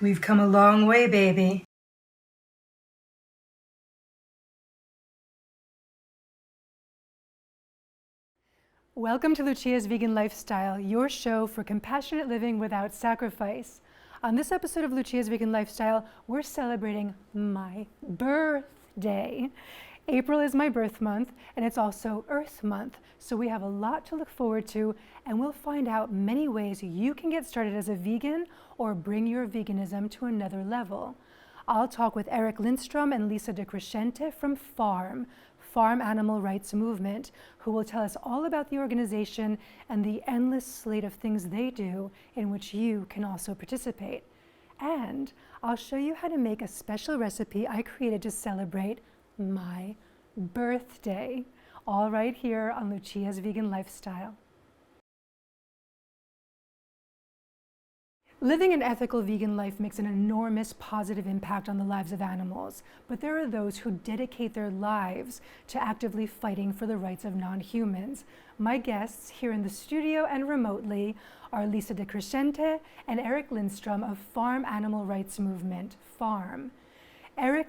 We've come a long way, baby. Welcome to Lucia's Vegan Lifestyle, your show for compassionate living without sacrifice. On this episode of Lucia's Vegan Lifestyle, we're celebrating my birthday. April is my birth month, and it's also Earth Month, so we have a lot to look forward to, and we'll find out many ways you can get started as a vegan or bring your veganism to another level. I'll talk with Lindstrom and Lisa DeCrescente from F.A.R.M Animal Rights Movement, who will tell us all about the organization and the endless slate of things they do in which you can also participate. And I'll show you how to make a special recipe I created to celebrate my birthday, all right here on Lucia's Vegan Lifestyle. Living an ethical vegan life makes an enormous positive impact on the lives of animals, but there are those who dedicate their lives to actively fighting for the rights of non-humans. My guests here in the studio and remotely are Lisa DeCrescente and Lindstrom of F.A.R.M Animal Rights Movement, F.A.R.M.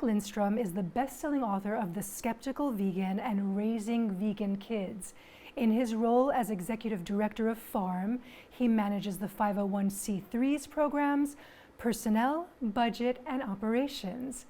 Lindstrom is the best-selling author of The Skeptical Vegan and Raising Vegan Kids. In his role as executive director of F.A.R.M, he manages the 501c3's programs, personnel, budget, and operations.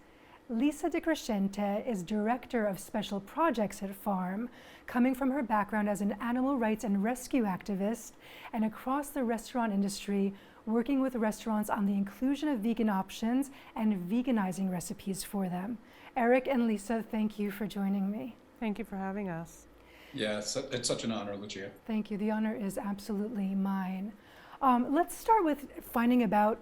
Lisa DeCrescente is director of special projects at F.A.R.M, coming from her background as an animal rights and rescue activist and across the restaurant industry, working with restaurants on the inclusion of vegan options and veganizing recipes for them. Eric and Lisa, thank you for joining me. Thank you for having us. Yeah, it's such an honor, Lucia. Thank you. The honor is absolutely mine. Let's start with finding out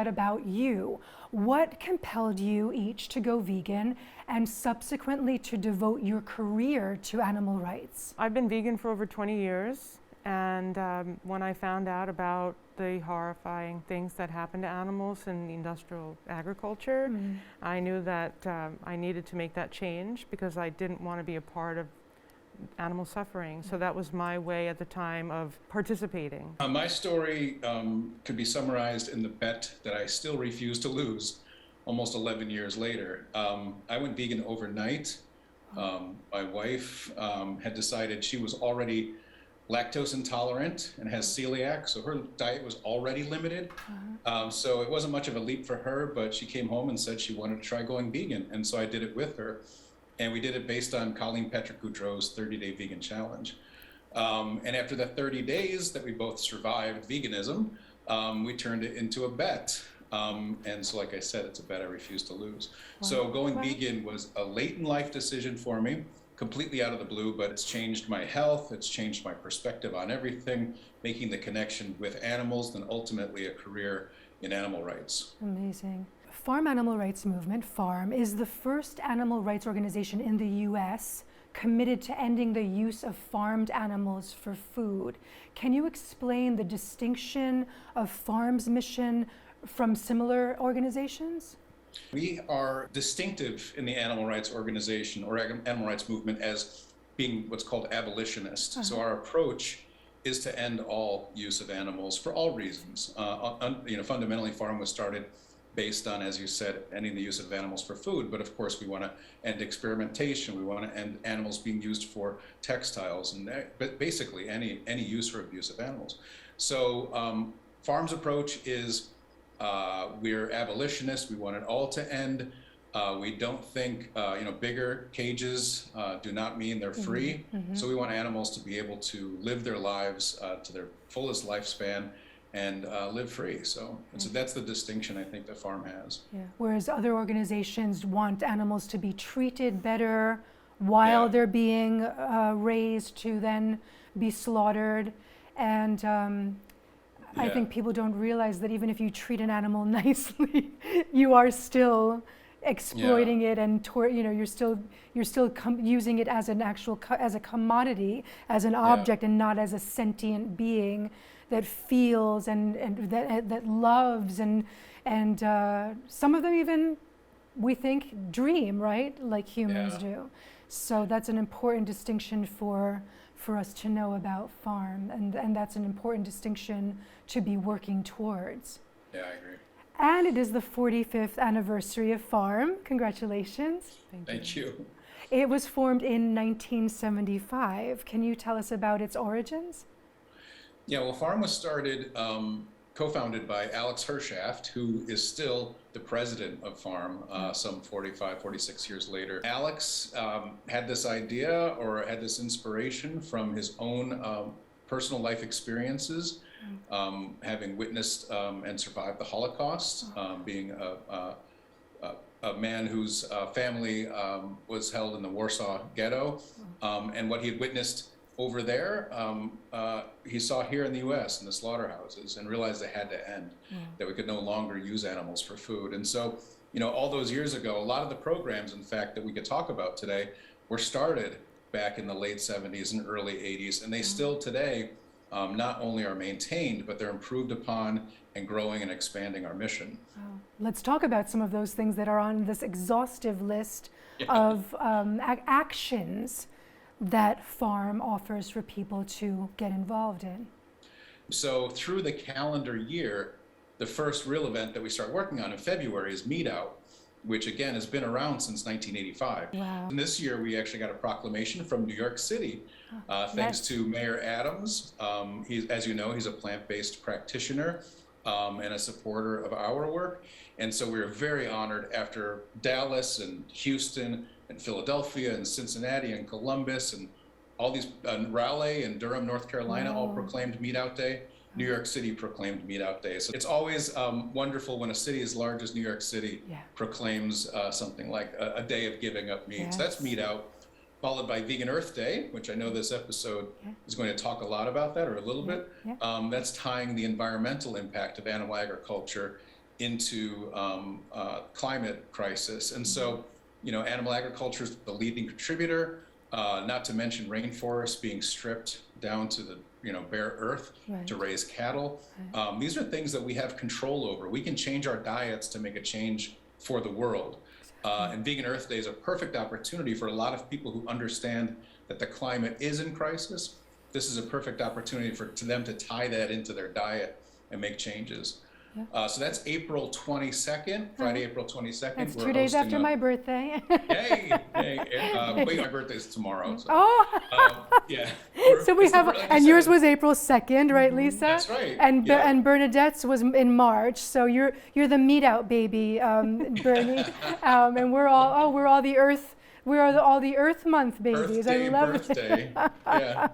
about you. What compelled you each to go vegan and subsequently to devote your career to animal rights? I've been vegan for over 20 years, and when I found out about the horrifying things that happen to animals in industrial agriculture, I knew that I needed to make that change because I didn't want to be a part of animal suffering. So that was my way at the time of participating. My story could be summarized in the bet that I still refuse to lose almost 11 years later. I went vegan overnight. My wife had decided she was already lactose intolerant and has celiac, so her diet was already limited. So it wasn't much of a leap for her, but she came home and said she wanted to try going vegan. And so I did it with her. And we did it based on Colleen Petrick-Goudreau's 30-day vegan challenge. And after the 30 days that we both survived veganism, we turned it into a bet. And so, like I said, it's a bet I refuse to lose. Wow. So going vegan was a late in life decision for me, completely out of the blue, but it's changed my health, it's changed my perspective on everything, making the connection with animals, and ultimately a career in animal rights. Amazing. F.A.R.M Animal Rights Movement, F.A.R.M, is the first animal rights organization in the U.S. committed to ending the use of farmed animals for food. Can you explain the distinction of F.A.R.M's mission from similar organizations? We are distinctive in the animal rights organization or animal rights movement as being what's called abolitionist. So our approach is to end all use of animals for all reasons. Fundamentally, F.A.R.M was started based on, as you said, ending the use of animals for food. But of course, we want to end experimentation. We want to end animals being used for textiles, and but basically any use or abuse of animals. So F.A.R.M's approach is we're abolitionists. We want it all to end. We don't think bigger cages do not mean they're free. So we want animals to be able to live their lives to their fullest lifespan and live free. So that's the distinction I think that F.A.R.M has. Yeah. Whereas other organizations want animals to be treated better while they're being raised to then be slaughtered. And I think people don't realize that even if you treat an animal nicely, you are still exploiting it, and you're still using it as an actual as a commodity, as an object, and not as a sentient being that feels and that loves and some of them even, we think, dream, right, like humans do. So that's an important distinction for us to know about F.A.R.M, and that's an important distinction to be working towards. Yeah, I agree. And it is the 45th anniversary of F.A.R.M. Congratulations. Thank you. It was formed in 1975. Can you tell us about its origins? Yeah, well, F.A.R.M was started, co-founded by Alex Hershaft, who is still the president of F.A.R.M some 45, 46 years later. Alex had this idea or had this inspiration from his own personal life experiences, having witnessed and survived the Holocaust, being a man whose family was held in the Warsaw Ghetto, and what he had witnessed over there, he saw here in the U.S. in the slaughterhouses and realized they had to end, that we could no longer use animals for food. And so, you know, all those years ago, a lot of the programs, in fact, that we could talk about today were started back in the late 70s and early 80s, and they still today not only are maintained, but they're improved upon and growing and expanding our mission. Let's talk about some of those things that are on this exhaustive list of actions that F.A.R.M offers for people to get involved in. So through the calendar year, the first real event that we start working on in February is Meat Out, which again has been around since 1985. Wow. And this year we actually got a proclamation from New York City, thanks to Mayor Adams. As you know, he's a plant-based practitioner and a supporter of our work. And so we were very honored after Dallas and Houston and Philadelphia and Cincinnati and Columbus and all these, Raleigh and Durham, North Carolina, all proclaimed Meat Out Day. New York City proclaimed Meat Out Day. So it's always wonderful when a city as large as New York City proclaims something like a day of giving up meat. So that's Meat Out, followed by Vegan Earth Day, which I know this episode is going to talk a lot about that, or a little bit. That's tying the environmental impact of animal agriculture into climate crisis. And so, you know, animal agriculture is the leading contributor, not to mention rainforests being stripped down to the bare earth to raise cattle. These are things that we have control over. We can change our diets to make a change for the world. And Vegan Earth Day is a perfect opportunity for a lot of people who understand that the climate is in crisis. This is a perfect opportunity for them to tie that into their diet and make changes. So that's April 22nd, Friday, April 22nd. That's 2 days after my birthday. Yay! Wait, my birthday's tomorrow. So, yeah. So we have, and yours was April 2nd, right, Lisa? That's right. And Bernadette's was in March. So you're the Meat Out baby, Bernie, and we're all the Earth. We are all the Earth Month babies. Birthday, I love birthday. Yeah.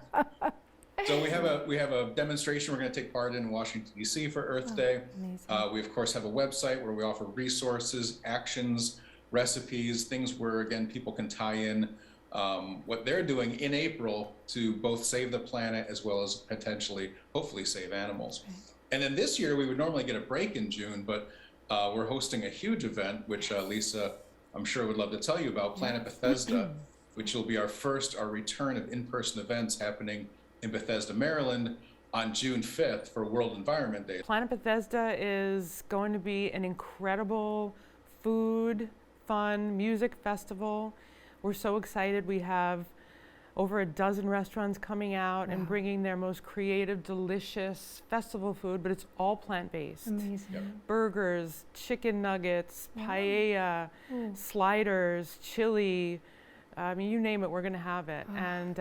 So we have a demonstration we're going to take part in Washington, D.C. for Earth Day. We, of course, have a website where we offer resources, actions, recipes, things where, again, people can tie in what they're doing in April to both save the planet as well as potentially, hopefully, save animals. And then this year, we would normally get a break in June, but we're hosting a huge event, which Lisa, I'm sure, would love to tell you about, Planet Bethesda, which will be our return of in-person events happening in Bethesda, Maryland on June 5th for World Environment Day. Planet Bethesda is going to be an incredible food, fun, music festival. We're so excited. We have over a dozen restaurants coming out and bringing their most creative, delicious festival food, but it's all plant-based. Amazing. Burgers, chicken nuggets, paella, sliders, chili, I mean, you name it, we're going to have it. And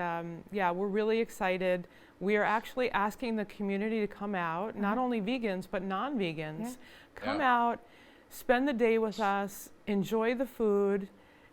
we're really excited. We are actually asking the community to come out, not only vegans, but non-vegans. Come out, spend the day with us, enjoy the food.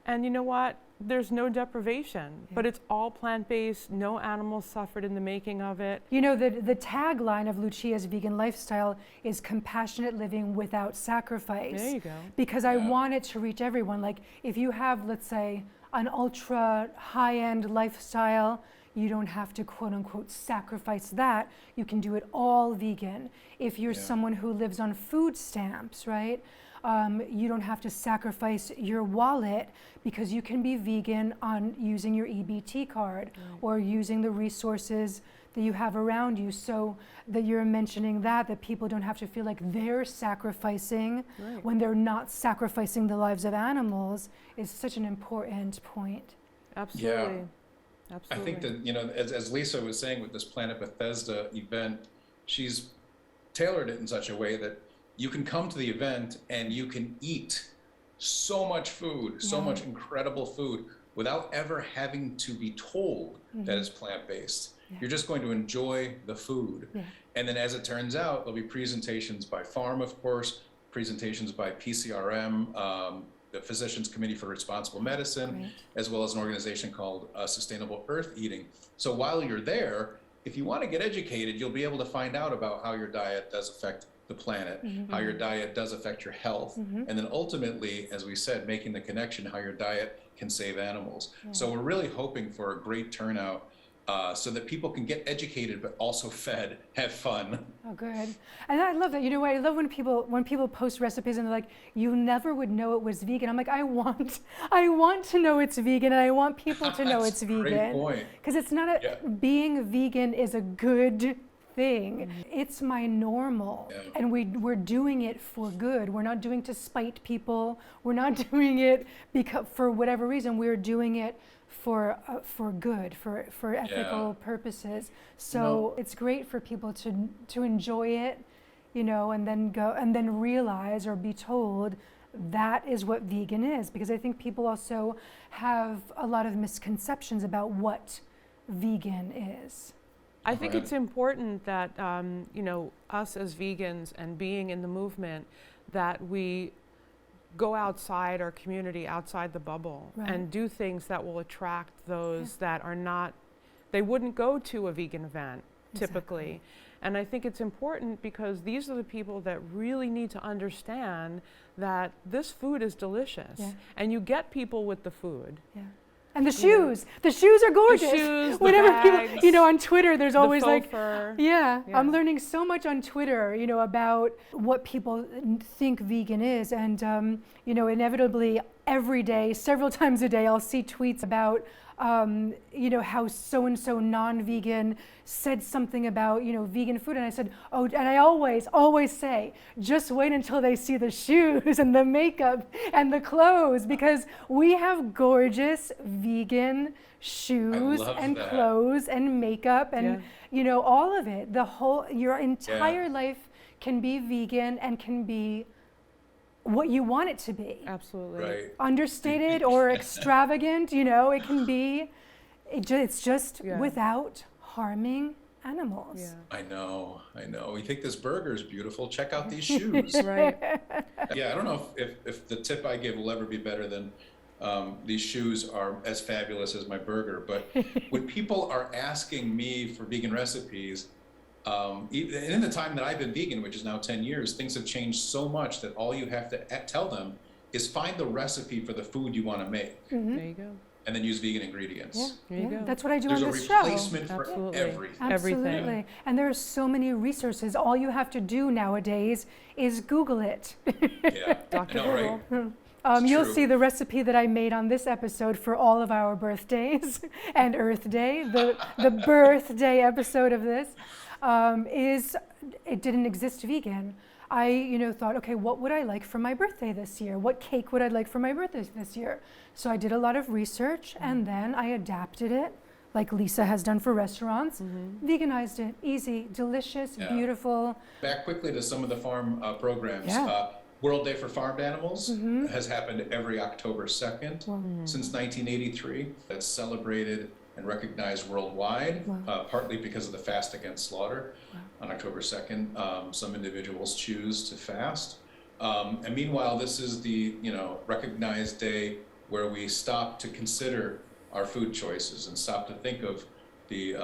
And you know what? There's no deprivation, but it's all plant-based. No animals suffered in the making of it. You know, the tagline of Lucia's Vegan Lifestyle is compassionate living without sacrifice. There you go. Because I want it to reach everyone. Like, if you have, let's say, an ultra high-end lifestyle, you don't have to quote unquote sacrifice that. You can do it all vegan. If you're someone who lives on food stamps, right? You don't have to sacrifice your wallet because you can be vegan on using your EBT card or using the resources that you have around you. So that you're mentioning that people don't have to feel like they're sacrificing when they're not sacrificing the lives of animals is such an important point. Absolutely. Yeah. I think that, you know, as Lisa was saying with this Planet Bethesda event, she's tailored it in such a way that you can come to the event and you can eat so much food, so much incredible food without ever having to be told that it's plant-based. You're just going to enjoy the food. And then as it turns out, there'll be presentations by F.A.R.M, of course, presentations by PCRM, the Physicians Committee for Responsible Medicine, as well as an organization called Sustainable Earth Eating. So while you're there, if you want to get educated, you'll be able to find out about how your diet does affect the planet, how your diet does affect your health, and then ultimately, as we said, making the connection how your diet can save animals. So we're really hoping for a great turnout so that people can get educated but also fed, have fun. Oh, good. And I love that. You know what? I love when people post recipes and they're like, "You never would know it was vegan." I'm like, I want to know it's vegan, and I want people to know it's vegan. Great point. Because it's not being vegan is a good thing. It's my normal, and we're doing it for good. We're not doing it to spite people. We're not doing it because for whatever reason. We're doing it for good, for ethical purposes. So it's great for people to enjoy it, you know, and then go and then realize or be told that is what vegan is, because I think people also have a lot of misconceptions about what vegan is. I think it's important that, you know, us as vegans and being in the movement, that we go outside our community, outside the bubble, and do things that will attract those that are not, they wouldn't go to a vegan event typically. And I think it's important because these are the people that really need to understand that this food is delicious, and you get people with the food. And the shoes are gorgeous. The shoes, whenever the bags, people, you know, on Twitter, there's always like, fur. I'm learning so much on Twitter, you know, about what people think vegan is. And, you know, inevitably every day, several times a day, I'll see tweets about, you know, how so-and-so non-vegan said something about, you know, vegan food. And I said, oh, and I always say, just wait until they see the shoes and the makeup and the clothes, because we have gorgeous vegan shoes and clothes and makeup and, you know, all of it. Your entire life can be vegan and can be what you want it to be. Absolutely. Understated or extravagant, you know, it can be, it's just without harming animals. I know. We think this burger is beautiful. Check out these shoes. I don't know if the tip I give will ever be better than these shoes are as fabulous as my burger. But when people are asking me for vegan recipes, in the time that I've been vegan, which is now 10 years, things have changed so much that all you have to tell them is find the recipe for the food you want to make. There you go. And then use vegan ingredients. There you go. That's what I do There's on this show. There's a replacement for everything. Absolutely. And there are so many resources. All you have to do nowadays is Google it. Dr. Google. You'll see the recipe that I made on this episode for all of our birthdays and Earth Day. The birthday episode of this it didn't exist vegan. I, you know, thought, okay, what would I like for my birthday this year? What cake would I like for my birthday this year? So I did a lot of research, and then I adapted it, like Lisa has done for restaurants, veganized it, easy, delicious, beautiful. Back quickly to some of the farm programs. World Day for Farmed Animals has happened every October 2nd since 1983. It's celebrated and recognized worldwide, partly because of the Fast Against Slaughter on October 2nd. Some individuals choose to fast. And meanwhile, this is the recognized day where we stop to consider our food choices and stop to think of the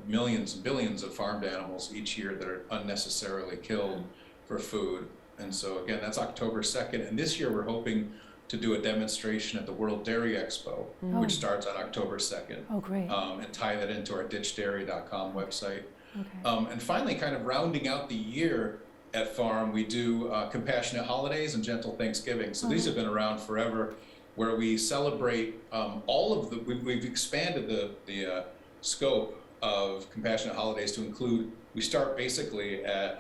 millions and billions of farmed animals each year that are unnecessarily killed for food. And so again, that's October 2nd. And this year we're hoping to do a demonstration at the World Dairy Expo, which starts on October 2nd. Oh, great. And tie that into our ditchdairy.com website. And finally, kind of rounding out the year at F.A.R.M, we do Compassionate Holidays and Gentle Thanksgiving. So these have been around forever, where we celebrate all of the, we've expanded the scope of Compassionate Holidays to include, we start basically at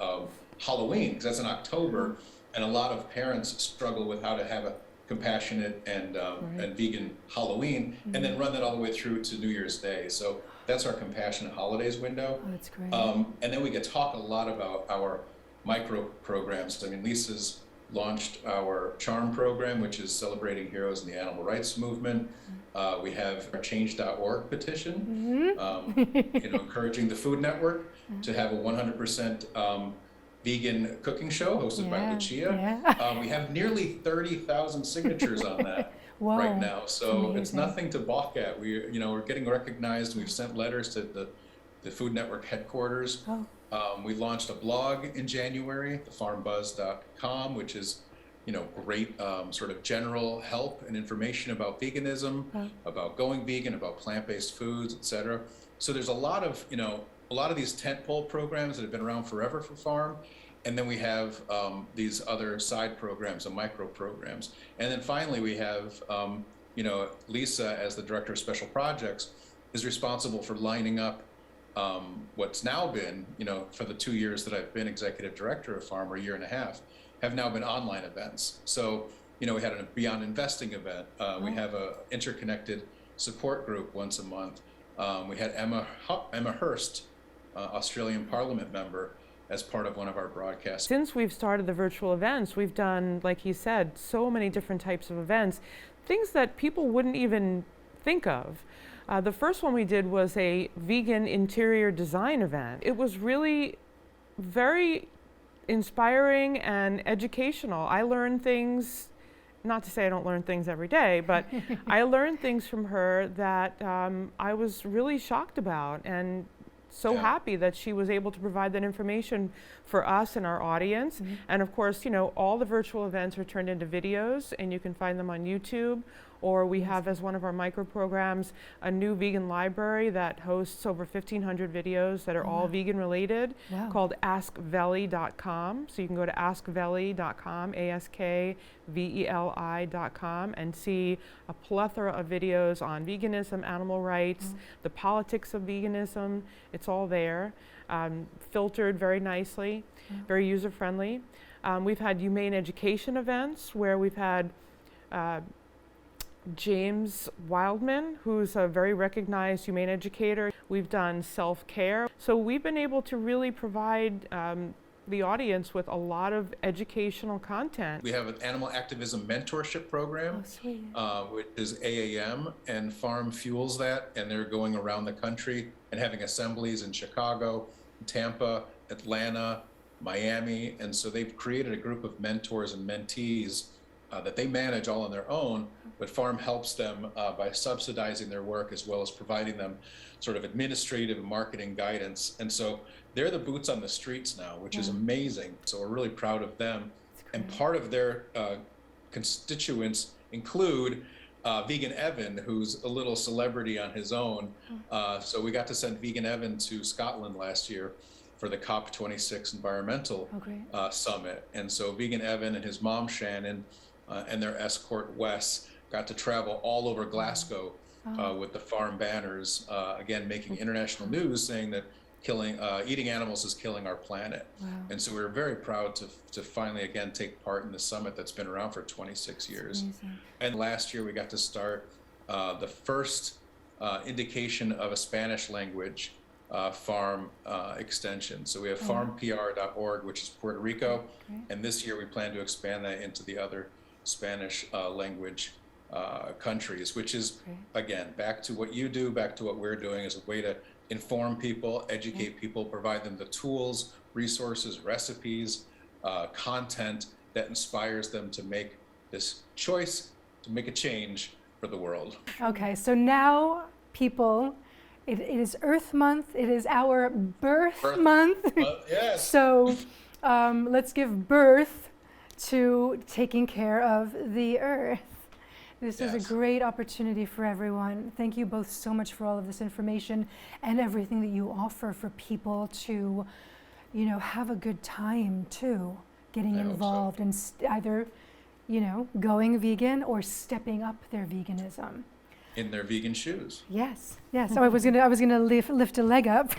Halloween, because that's in October, and a lot of parents struggle with how to have a compassionate and vegan Halloween, and then run that all the way through to New Year's Day. So that's our Compassionate Holidays window. Oh, that's great. And then we get talk a lot about our micro programs. I mean, Lisa's launched our Charm program, which is celebrating heroes in the animal rights movement. We have our change.org petition, encouraging the Food Network to have a 100% vegan cooking show hosted by Lucia. We have nearly 30,000 signatures on that right now, so it's nothing to balk at. We're getting recognized. We've sent letters to the Food Network headquarters. We launched a blog in January, thefarmbuzz.com, which is great sort of general help and information about veganism, about going vegan, about plant-based foods, etc. So there's a lot of these tentpole programs that have been around forever for F.A.R.M. And then we have these other side programs and micro programs. And then finally we have, Lisa, as the Director of Special Projects, is responsible for lining up what's now been, for the 2 years that I've been Executive Director of F.A.R.M, or a year and a half, have now been online events. So, we had a Beyond Investing event. We have a interconnected support group once a month. We had Emma Hurst, Australian Parliament member, as part of one of our broadcasts. Since we've started the virtual events, we've done, like he said, so many different types of events, things that people wouldn't even think of. The first one we did was a vegan interior design event. It was really very inspiring and educational. I learned things, not to say I don't learn things every day, but I learned things from her that I was really shocked about, and so happy that she was able to provide that information for us and our audience. And of course, all the virtual events are turned into videos, and you can find them on YouTube, or we have, as one of our micro programs, a new vegan library that hosts over 1,500 videos that are all vegan related, called askveli.com. So you can go to askveli.com, askveli.com, and see a plethora of videos on veganism, animal rights, the politics of veganism. It's all there, filtered very nicely, very user-friendly. We've had humane education events where we've had James Wildman, who's a very recognized humane educator. We've done self-care. So we've been able to really provide the audience with a lot of educational content. We have an animal activism mentorship program, which is AAM, and F.A.R.M fuels that, and they're going around the country and having assemblies in Chicago, Tampa, Atlanta, Miami, and so they've created a group of mentors and mentees that they manage all on their own, but F.A.R.M helps them by subsidizing their work as well as providing them sort of administrative and marketing guidance. And so they're the boots on the streets now, which is amazing. So we're really proud of them. And part of their constituents include Vegan Evan, who's a little celebrity on his own. So we got to send Vegan Evan to Scotland last year for the COP26 environmental summit. And so Vegan Evan and his mom Shannon and their escort Wes got to travel all over Glasgow with the F.A.R.M banners, again making international news, saying that eating animals is killing our planet. And so we're very proud to finally again take part in the summit that's been around for 26 years. And last year we got to start the first indication of a Spanish language F.A.R.M extension. So we have farmpr.org, which is Puerto Rico, and this year we plan to expand that into the other Spanish language countries, which is, again, back to what you do, back to what we're doing, as a way to inform people, educate people, provide them the tools, resources, recipes, content that inspires them to make this choice, to make a change for the world. Okay, so now people, it is Earth Month, it is our birth month. Yes. So let's give birth to taking care of the earth. This is a great opportunity for everyone. Thank you both so much for all of this information and everything that you offer for people to, have a good time too, getting involved and either, going vegan or stepping up their veganism. In their vegan shoes. Yes. So I was gonna lift a leg up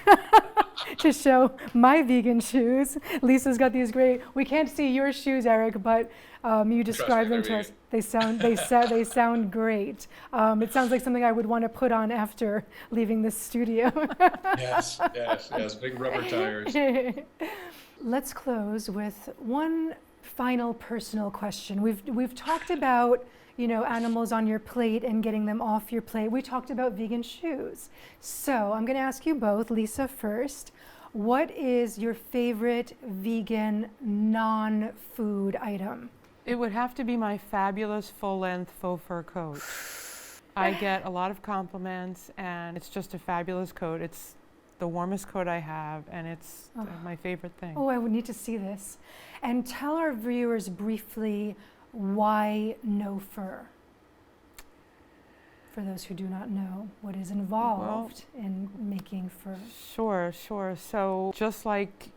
to show my vegan shoes. Lisa's got these great. We can't see your shoes, Eric, but you described them to us. They sound great. It sounds like something I would want to put on after leaving this studio. Yes, big rubber tires. Let's close with one final personal question. We've talked about, you know, animals on your plate and getting them off your plate. We talked about vegan shoes. So I'm going to ask you both, Lisa first. What is your favorite vegan non-food item? It would have to be my fabulous full-length faux fur coat. I get a lot of compliments, and it's just a fabulous coat. It's the warmest coat I have, and it's my favorite thing. Oh, I would need to see this. And tell our viewers briefly why no fur. For those who do not know what is involved in making fur. Sure. So just like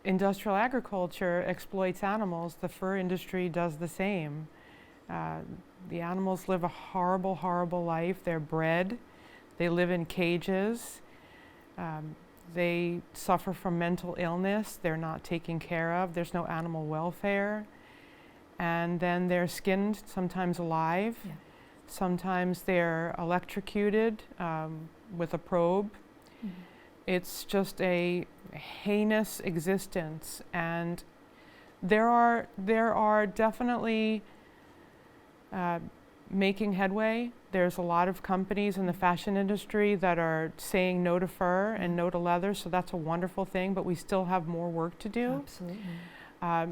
industrial agriculture exploits animals, the fur industry does the same. The animals live a horrible, horrible life. They're bred. They live in cages. They suffer from mental illness. They're not taken care of. There's no animal welfare. And then they're skinned, sometimes alive. Yeah. Sometimes they're electrocuted with a probe. Mm-hmm. It's just a heinous existence. And there are definitely making headway. There's a lot of companies in the fashion industry that are saying no to fur and no to leather, so that's a wonderful thing, but we still have more work to do. Absolutely.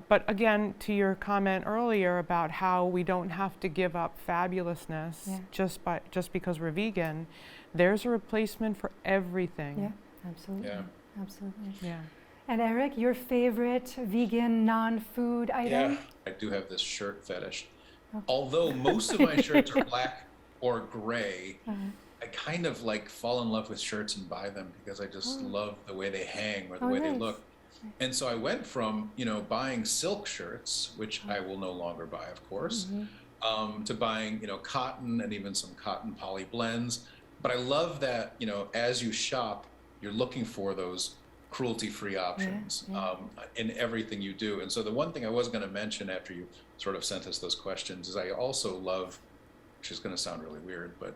But again, to your comment earlier about how we don't have to give up fabulousness just because we're vegan, there's a replacement for everything. Yeah, absolutely. Yeah. Absolutely. Yeah. And Eric, your favorite vegan non-food item? Yeah, I do have this shirt fetish. Although most of my shirts are black or gray, I kind of like fall in love with shirts and buy them because I just love the way they hang or the way they look. And so I went from, you know, buying silk shirts, which I will no longer buy, of course, to buying, you know, cotton and even some cotton poly blends. But I love that, you know, as you shop, you're looking for those cruelty-free options in everything you do. And so the one thing I was going to mention after you sort of sent us those questions is I also love, which is going to sound really weird, but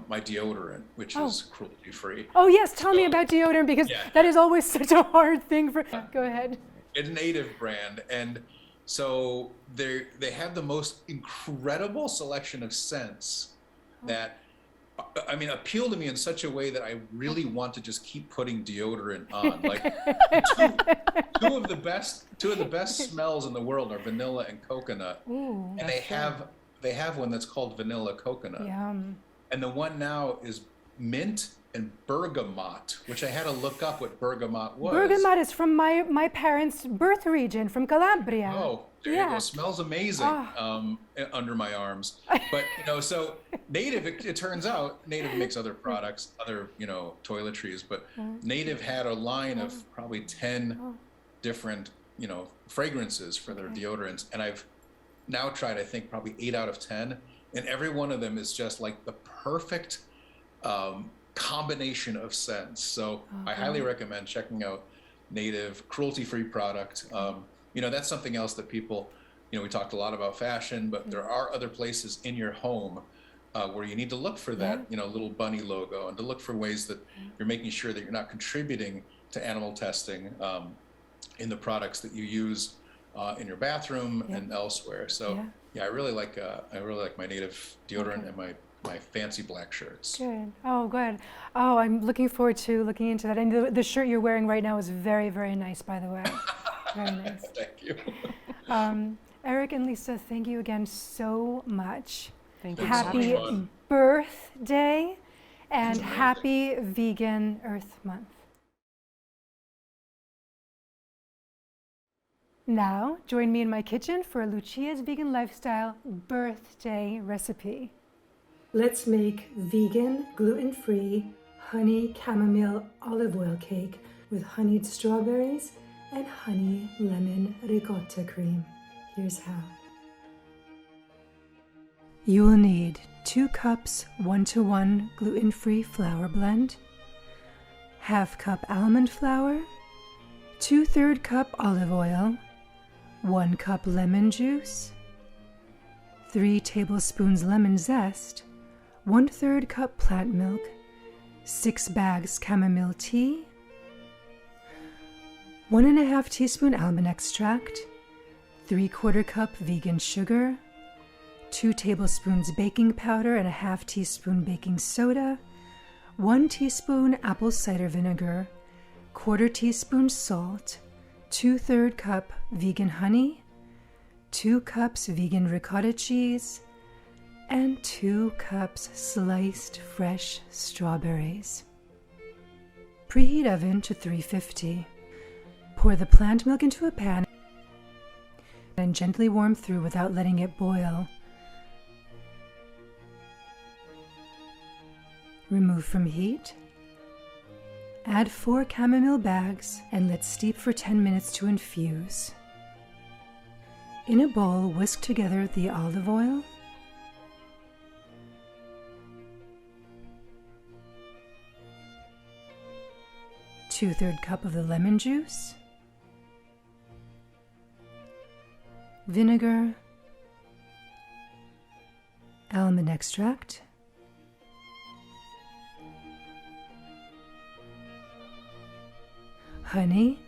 my deodorant, which is cruelty-free. Oh yes, tell me about deodorant, because that is always such a hard thing for, go ahead. It's a native brand, and so they have the most incredible selection of scents that, I mean, appeal to me in such a way that I really want to just keep putting deodorant on. Like two of the best smells in the world are vanilla and coconut. Ooh, and they have one that's called vanilla coconut. Yum. And the one now is mint and bergamot, which I had to look up what bergamot was. Bergamot is from my parents' birth region, from Calabria. Oh, there you go. Smells amazing under my arms. But, you know, so Native, it turns out, Native makes other products, other, you know, toiletries, but Native had a line of probably 10 different, you know, fragrances for their deodorants. And I've now tried, I think, probably 8 out of 10. And every one of them is just like the perfect combination of scents. So I highly recommend checking out Native cruelty-free product. You know, that's something else that people, you know, we talked a lot about fashion, but there are other places in your home where you need to look for that, you know, little bunny logo, and to look for ways that you're making sure that you're not contributing to animal testing in the products that you use in your bathroom and elsewhere. So I really like my Native deodorant and my fancy black shirts. Good. Oh, good. Oh, I'm looking forward to looking into that. And the shirt you're wearing right now is very, very nice, by the way. Very nice. Thank you. Eric and Lisa, thank you again so much. Thank you. Happy birthday and happy Vegan Earth Month. Now, join me in my kitchen for a Lucia's Vegan Lifestyle birthday recipe. Let's make vegan, gluten-free, honey chamomile olive oil cake with honeyed strawberries and honey lemon ricotta cream. Here's how. You will need 2 cups 1-to-1 gluten-free flour blend, ½ cup almond flour, 2/3 cup olive oil, 1 cup lemon juice, 3 tablespoons lemon zest, 1/3 cup plant milk, 6 bags chamomile tea, 1½ teaspoon almond extract, 3/4 cup vegan sugar, 2 tablespoons baking powder and a ½ teaspoon baking soda, 1 teaspoon apple cider vinegar, 1/4 teaspoon salt, 2/3 cup vegan honey, 2 cups vegan ricotta cheese, and 2 cups sliced fresh strawberries. Preheat oven to 350. Pour the plant milk into a pan and gently warm through without letting it boil. Remove from heat. Add 4 chamomile bags and let steep for 10 minutes to infuse. In a bowl, whisk together the olive oil, two-third cup of the lemon juice, vinegar, almond extract, honey.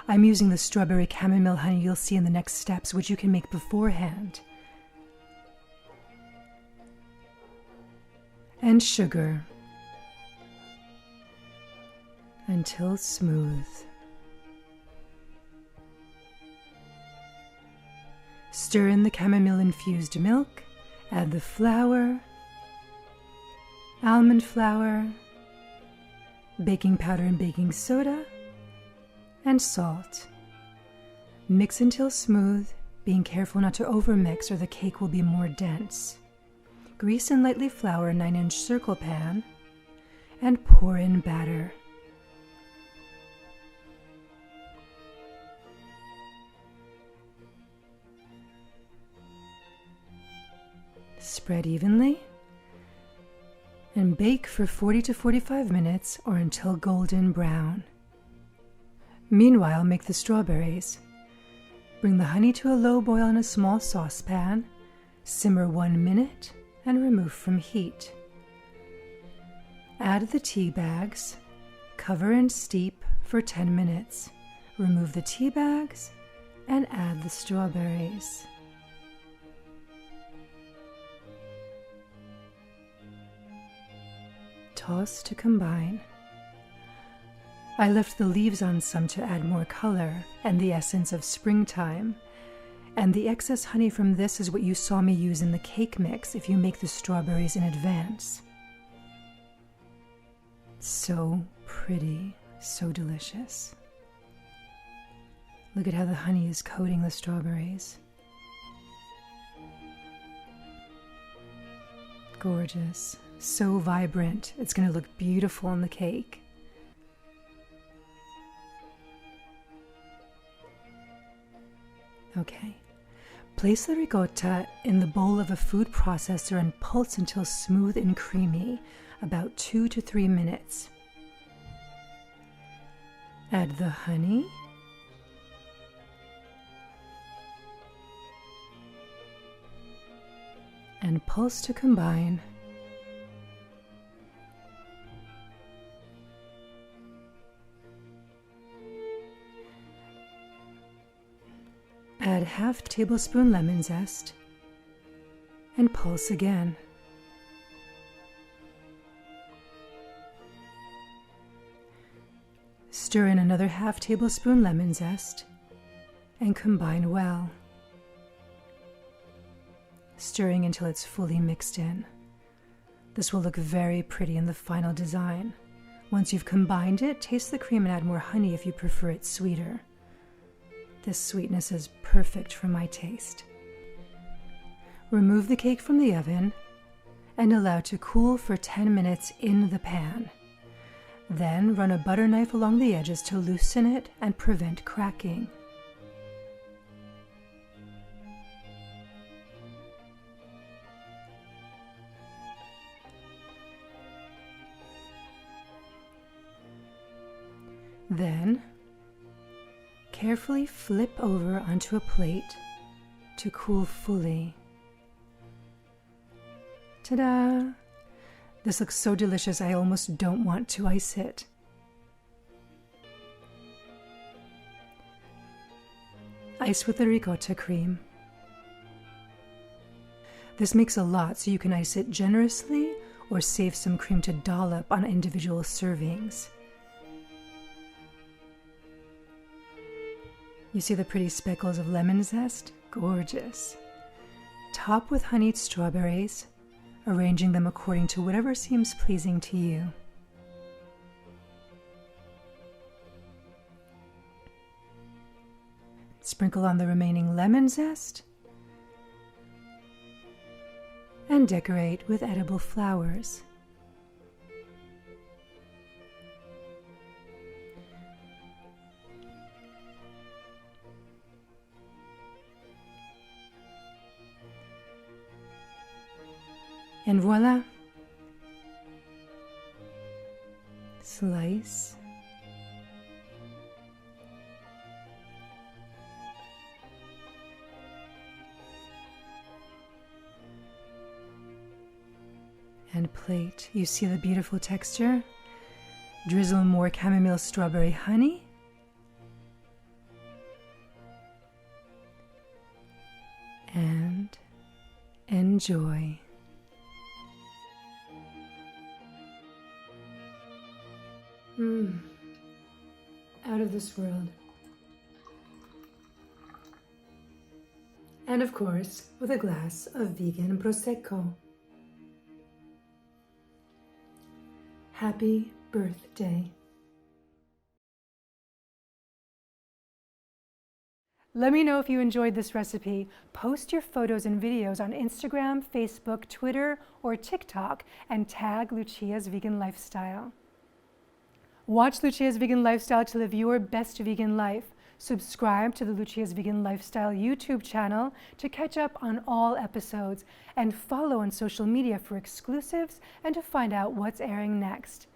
I'm using the strawberry chamomile honey you'll see in the next steps, which you can make beforehand, and sugar until smooth. Stir in the chamomile infused milk, add the flour, almond flour, baking powder and baking soda, and salt. Mix until smooth, being careful not to overmix or the cake will be more dense. Grease and lightly flour a 9-inch circle pan and pour in batter. Spread evenly and bake for 40 to 45 minutes or until golden brown. Meanwhile, make the strawberries. Bring the honey to a low boil in a small saucepan, simmer 1 minute, and remove from heat. Add the tea bags, cover and steep for 10 minutes. Remove the tea bags and add the strawberries. Toss to combine. I left the leaves on some to add more color and the essence of springtime. And the excess honey from this is what you saw me use in the cake mix if you make the strawberries in advance. So pretty, so delicious. Look at how the honey is coating the strawberries. Gorgeous, so vibrant. It's going to look beautiful in the cake. Okay, place the ricotta in the bowl of a food processor and pulse until smooth and creamy, about 2 to 3 minutes. Add the honey, and pulse to combine. Add ½ tablespoon lemon zest and pulse again. Stir in another ½ tablespoon lemon zest and combine well, stirring until it's fully mixed in. This will look very pretty in the final design. Once you've combined it, taste the cream and add more honey if you prefer it sweeter. This sweetness is perfect for my taste. Remove the cake from the oven and allow to cool for 10 minutes in the pan. Then run a butter knife along the edges to loosen it and prevent cracking. Then carefully flip over onto a plate to cool fully. Ta-da! This looks so delicious I almost don't want to ice it. ice with the ricotta cream. This makes a lot, so you can ice it generously or save some cream to dollop on individual servings. You see the pretty speckles of lemon zest? Gorgeous. Top with honeyed strawberries, arranging them according to whatever seems pleasing to you. Sprinkle on the remaining lemon zest and decorate with edible flowers. And voila! Slice. And plate. You see the beautiful texture? Drizzle more chamomile strawberry honey. And enjoy. Out of this world. And of course, with a glass of vegan Prosecco. Happy birthday. Let me know if you enjoyed this recipe. Post your photos and videos on Instagram, Facebook, Twitter, or TikTok and tag Lucia's Vegan Lifestyle. Watch Lucia's Vegan Lifestyle to live your best vegan life. Subscribe to the Lucia's Vegan Lifestyle YouTube channel to catch up on all episodes, and follow on social media for exclusives and to find out what's airing next.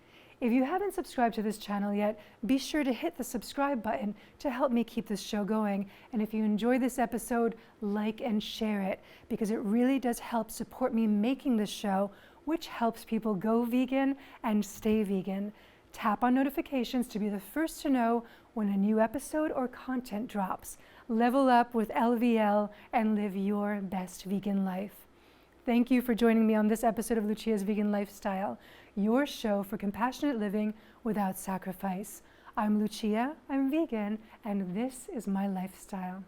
If you haven't subscribed to this channel yet, be sure to hit the subscribe button to help me keep this show going. And if you enjoyed this episode, like and share it, because it really does help support me making this show, which helps people go vegan and stay vegan. Tap on notifications to be the first to know when a new episode or content drops. Level up with LVL and live your best vegan life. Thank you for joining me on this episode of Lucia's Vegan Lifestyle, your show for compassionate living without sacrifice. I'm Lucia, I'm vegan, and this is my lifestyle.